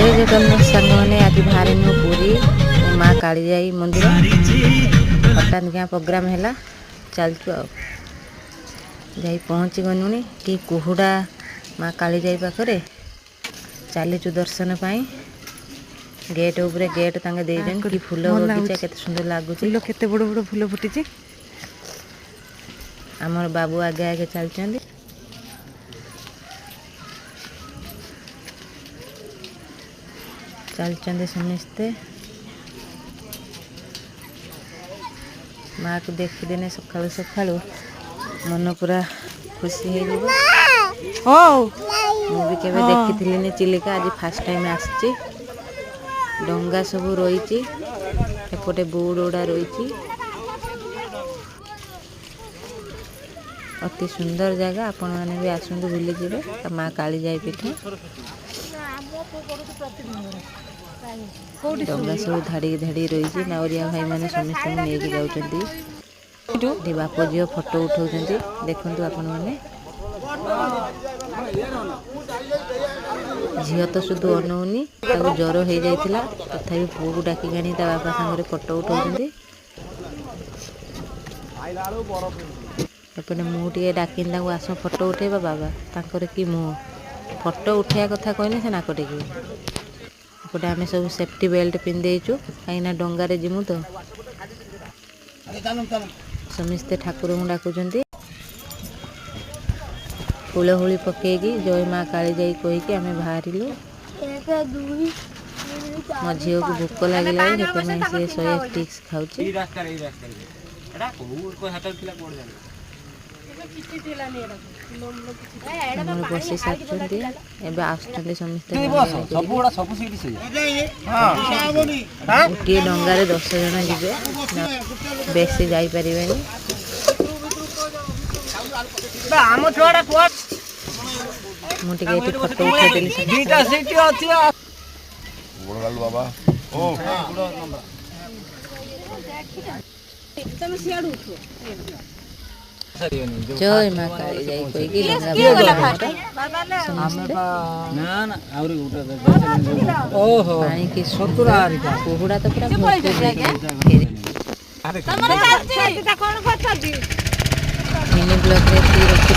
जय जगन्नाथ सांग मैंने आज बाहर पूरी माँ कालीजाई मंदिर हठात क्या प्रोग्राम है चलचु आई पहुँची गलुनी कि कुहुड़ा माँ कालीजाई पाखे चलीचु दर्शन पाई गेट उपरे गेट तांगे देजन कि फूल बगीचा केते सुंदर लगुच केते बड़ बड़ फूल फुटी आमर बाबू आगे आगे चलचंदी चलचंदी समस्ते माँ को देखिदेने सकाळु सकाळु मन पूरा खुशी हो भी केवे देखी चिलिका आज फास्ट टाइम आसी डंगा सब रही एपटे बोर्ड गुड़ा रही अति सुंदर जगह आपण मैंने भी आसतु बुली जी माँ कालीजाई पीठ डंगा सब धाड़ी धाड़ी रही नावरिया भाई मैंने समस्त नहीं जाऊँगी बाप झील फोटो उठाऊँ देखु आपण मैंने झील तो शुद्ध अनौनी ज्वर हो जाता तथा पुओ को डाकी आनी बापा सागर फोटो उठाऊँ एपटे मुझे डाकिन आस फोटो उठेबा बाबा तांकर कि मुँह फोटो उठा कथा कहले से नाक टेक एपटे आम सब सेफ्टी बेल्ट पिंधेचु कहीं डंगारे जिमु तो समस्ते ठाकुर को डाकुचंती फूलहुली पकईकी जय माँ कालीजाई कहीकि आम बाहरिलु मो झील को भोक लगे सी 100 टिक्स खाऊँ बसी सारी आसुँच समस्ते गोटे डंगार 10 जन जी बेसी जापरि मुझे फोटो उठेदेली जय माँ कालीजाई कहीकि पानी की कुहुड़ा तो पूरा मिनी ब्लॉक रे रखी